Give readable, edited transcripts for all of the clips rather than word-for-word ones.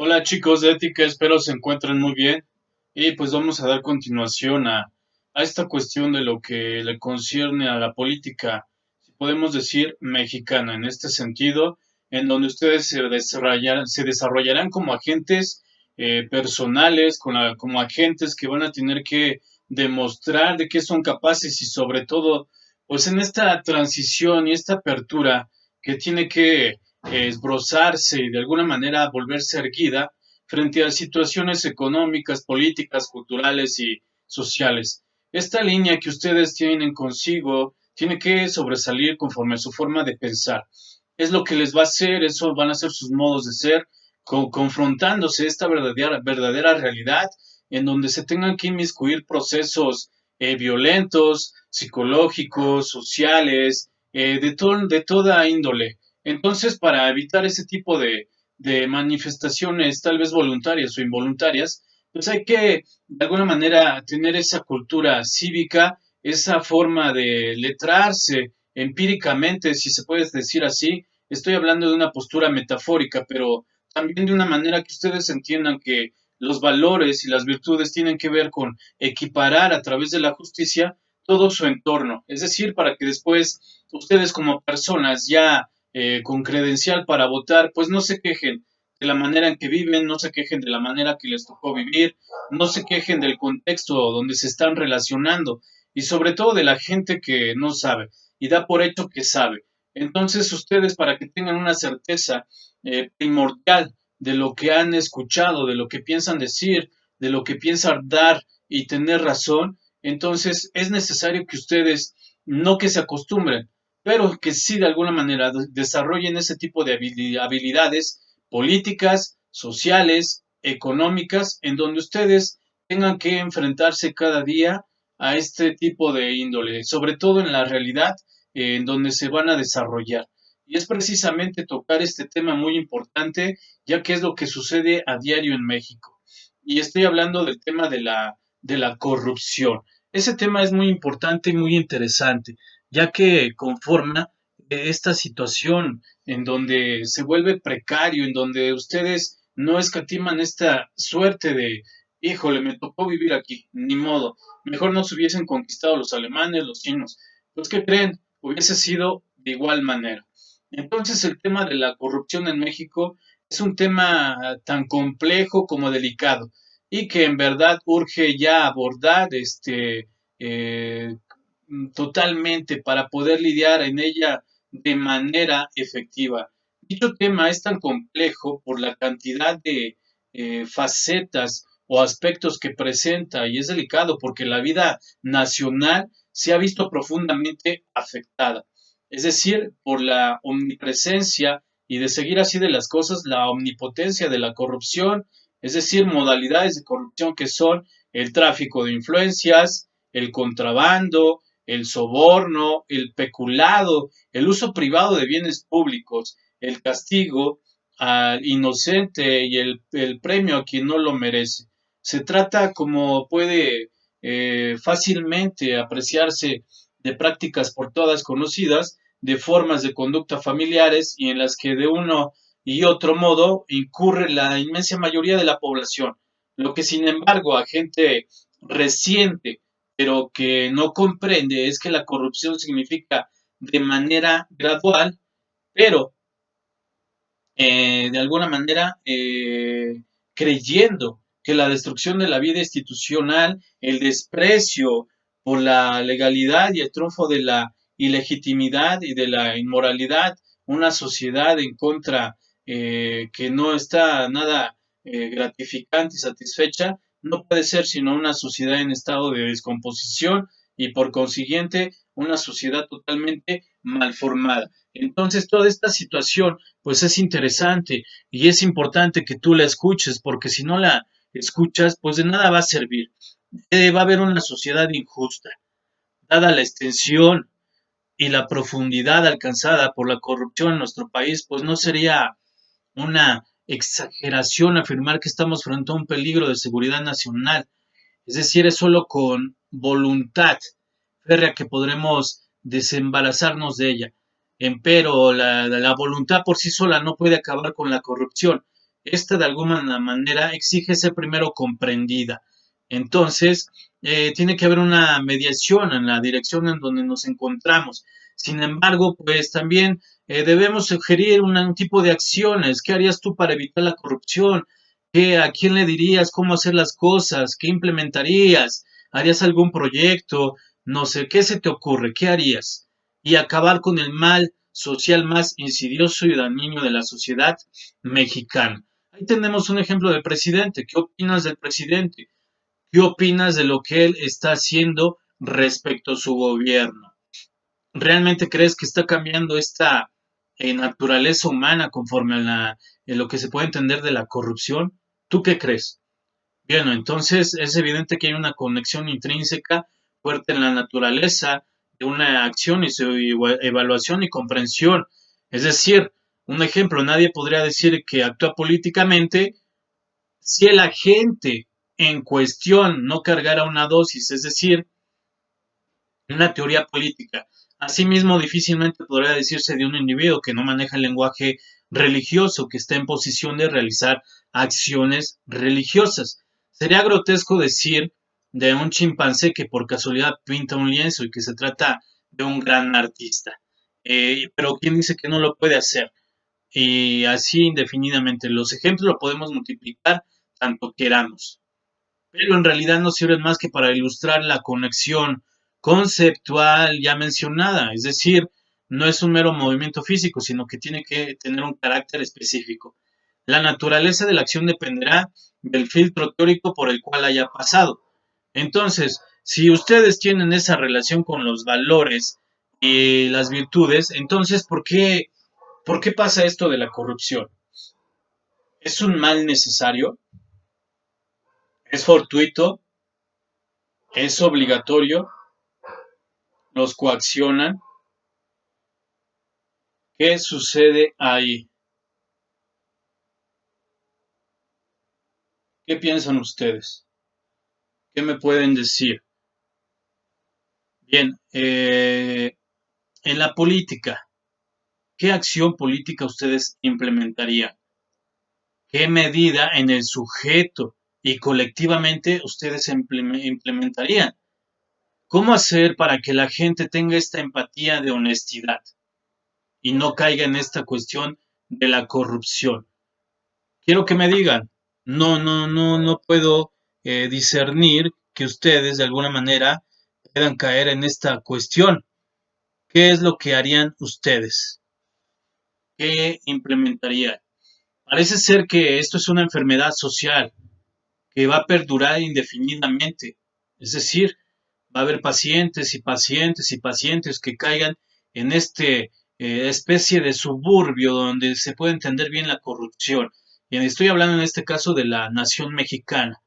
Hola chicos de Ética, espero se encuentren muy bien y pues vamos a dar continuación a esta cuestión de lo que le concierne a la política, si podemos decir mexicana en este sentido, en donde ustedes se desarrollarán como agentes personales, como agentes que van a tener que demostrar de qué son capaces y sobre todo pues en esta transición y esta apertura que tiene que esbozarse y de alguna manera volverse erguida frente a situaciones económicas, políticas, culturales y sociales. Esta línea que ustedes tienen consigo tiene que sobresalir conforme a su forma de pensar. Es lo que les va a hacer, eso van a ser sus modos de ser, confrontándose esta verdadera realidad en donde se tengan que inmiscuir procesos violentos, psicológicos, sociales, de toda índole. Entonces, para evitar ese tipo de manifestaciones, tal vez voluntarias o involuntarias, pues hay que, de alguna manera, tener esa cultura cívica, esa forma de letrarse empíricamente, si se puede decir así. Estoy hablando de una postura metafórica, pero también de una manera que ustedes entiendan que los valores y las virtudes tienen que ver con equiparar a través de la justicia todo su entorno. Es decir, para que después ustedes como personas ya con credencial para votar, pues no se quejen de la manera en que viven, no se quejen de la manera que les tocó vivir, no se quejen del contexto donde se están relacionando y sobre todo de la gente que no sabe y da por hecho que sabe. Entonces ustedes, para que tengan una certeza primordial de lo que han escuchado, de lo que piensan decir, de lo que piensan dar y tener razón, entonces es necesario que ustedes no que se acostumbren, pero que sí de alguna manera desarrollen ese tipo de habilidades políticas, sociales, económicas, en donde ustedes tengan que enfrentarse cada día a este tipo de índole, sobre todo en la realidad en donde se van a desarrollar. Y es precisamente tocar este tema muy importante, ya que es lo que sucede a diario en México. Y estoy hablando del tema de la corrupción. Ese tema es muy importante y muy interesante, ya que conforma esta situación en donde se vuelve precario, en donde ustedes no escatiman esta suerte de, híjole, me tocó vivir aquí, ni modo, mejor nos hubiesen conquistado los alemanes, los chinos. Pues, ¿qué creen? Hubiese sido de igual manera. Entonces, el tema de la corrupción en México es un tema tan complejo como delicado y que en verdad urge ya abordar eh, totalmente para poder lidiar en ella de manera efectiva. Dicho tema es tan complejo por la cantidad de facetas o aspectos que presenta y es delicado porque la vida nacional se ha visto profundamente afectada. Es decir, por la omnipresencia y de seguir así de las cosas, la omnipotencia de la corrupción, es decir, modalidades de corrupción que son el tráfico de influencias, el contrabando, el soborno, el peculado, el uso privado de bienes públicos, el castigo al inocente y el premio a quien no lo merece. Se trata, como puede fácilmente apreciarse, de prácticas por todas conocidas, de formas de conducta familiares y en las que de uno y otro modo incurre la inmensa mayoría de la población, lo que sin embargo a gente reciente pero que no comprende es que la corrupción significa de manera gradual, pero de alguna manera creyendo que la destrucción de la vida institucional, el desprecio por la legalidad y el triunfo de la ilegitimidad y de la inmoralidad, una sociedad en contra que no está nada gratificante y satisfecha, no puede ser sino una sociedad en estado de descomposición y por consiguiente una sociedad totalmente malformada. Entonces, toda esta situación pues es interesante y es importante que tú la escuches, porque si no la escuchas, pues de nada va a servir. Va a haber una sociedad injusta, dada la extensión y la profundidad alcanzada por la corrupción en nuestro país, pues no sería una exageración afirmar que estamos frente a un peligro de seguridad nacional. Es decir, es solo con voluntad férrea que podremos desembarazarnos de ella. Empero, la voluntad por sí sola no puede acabar con la corrupción. esta de alguna manera exige ser primero comprendida. Entonces, tiene que haber una mediación en la dirección en donde nos encontramos. Sin embargo, pues también debemos sugerir un tipo de acciones. ¿Qué harías tú para evitar la corrupción? ¿A quién le dirías cómo hacer las cosas? ¿Qué implementarías? ¿Harías algún proyecto? No sé, ¿qué se te ocurre? ¿Qué harías? Y acabar con el mal social más insidioso y dañino de la sociedad mexicana. Ahí tenemos un ejemplo del presidente. ¿Qué opinas del presidente? ¿Qué opinas de lo que él está haciendo respecto a su gobierno? ¿Realmente crees que está cambiando esta naturaleza humana conforme a lo que se puede entender de la corrupción? ¿Tú qué crees? Bien, entonces es evidente que hay una conexión intrínseca fuerte en la naturaleza de una acción y su evaluación y comprensión. Es decir, un ejemplo, nadie podría decir que actúa políticamente si el agente en cuestión no cargara una dosis, es decir, una teoría política. Asimismo, difícilmente podría decirse de un individuo que no maneja el lenguaje religioso, que está en posición de realizar acciones religiosas. Sería grotesco decir de un chimpancé que por casualidad pinta un lienzo y que se trata de un gran artista. Pero ¿quién dice que no lo puede hacer? Y así indefinidamente. Los ejemplos lo podemos multiplicar tanto queramos, pero en realidad no sirven más que para ilustrar la conexión conceptual ya mencionada, es decir, no es un mero movimiento físico, sino que tiene que tener un carácter específico. La naturaleza de la acción dependerá del filtro teórico por el cual haya pasado. Entonces, si ustedes tienen esa relación con los valores y las virtudes, entonces, por qué pasa esto de la corrupción? ¿Es un mal necesario? ¿Es fortuito? ¿Es obligatorio? ¿Los coaccionan? ¿Qué sucede ahí? ¿Qué piensan ustedes? ¿Qué me pueden decir? Bien, en la política, ¿qué acción política ustedes implementarían? ¿Qué medida en el sujeto y colectivamente ustedes implementarían? ¿Cómo hacer para que la gente tenga esta empatía de honestidad y no caiga en esta cuestión de la corrupción? Quiero que me digan, no puedo discernir que ustedes de alguna manera puedan caer en esta cuestión. ¿Qué es lo que harían ustedes? ¿Qué implementarían? Parece ser que esto es una enfermedad social que va a perdurar indefinidamente. Es decir, va a haber pacientes y pacientes y pacientes que caigan en este especie de suburbio donde se puede entender bien la corrupción. Y estoy hablando en este caso de la nación mexicana.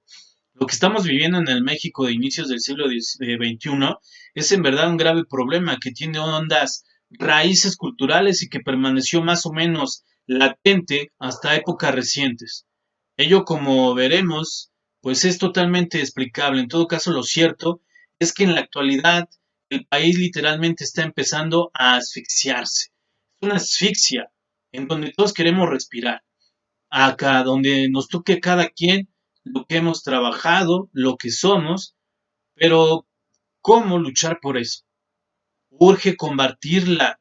Lo que estamos viviendo en el México de inicios del siglo XXI es en verdad un grave problema que tiene hondas raíces culturales y que permaneció más o menos latente hasta épocas recientes. Ello, como veremos, pues es totalmente explicable. En todo caso, lo cierto es que en la actualidad el país literalmente está empezando a asfixiarse. Es una asfixia en donde todos queremos respirar, acá donde nos toque cada quien lo que hemos trabajado, lo que somos, pero ¿cómo luchar por eso? Urge combatirla.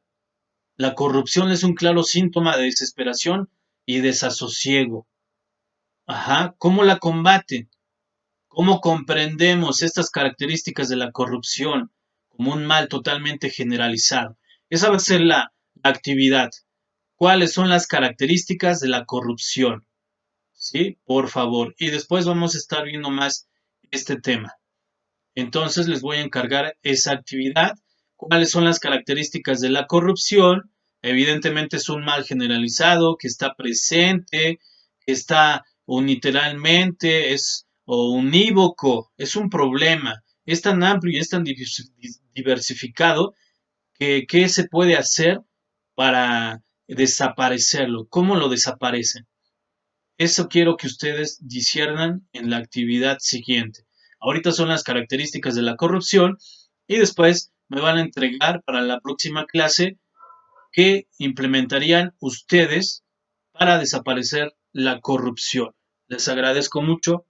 La corrupción es un claro síntoma de desesperación y desasosiego. Ajá, ¿cómo la combaten? ¿Cómo comprendemos estas características de la corrupción como un mal totalmente generalizado? Esa va a ser la actividad. ¿Cuáles son las características de la corrupción? ¿Sí? Por favor. Y después vamos a estar viendo más este tema. Entonces les voy a encargar esa actividad. ¿Cuáles son las características de la corrupción? Evidentemente es un mal generalizado que está presente, que está unilateralmente, es o unívoco, es un problema. Es tan amplio y es tan diversificado que ¿qué se puede hacer para desaparecerlo? ¿Cómo lo desaparecen? Eso quiero que ustedes disciernan en la actividad siguiente. Ahorita son las características de la corrupción y después me van a entregar para la próxima clase qué implementarían ustedes para desaparecer la corrupción. Les agradezco mucho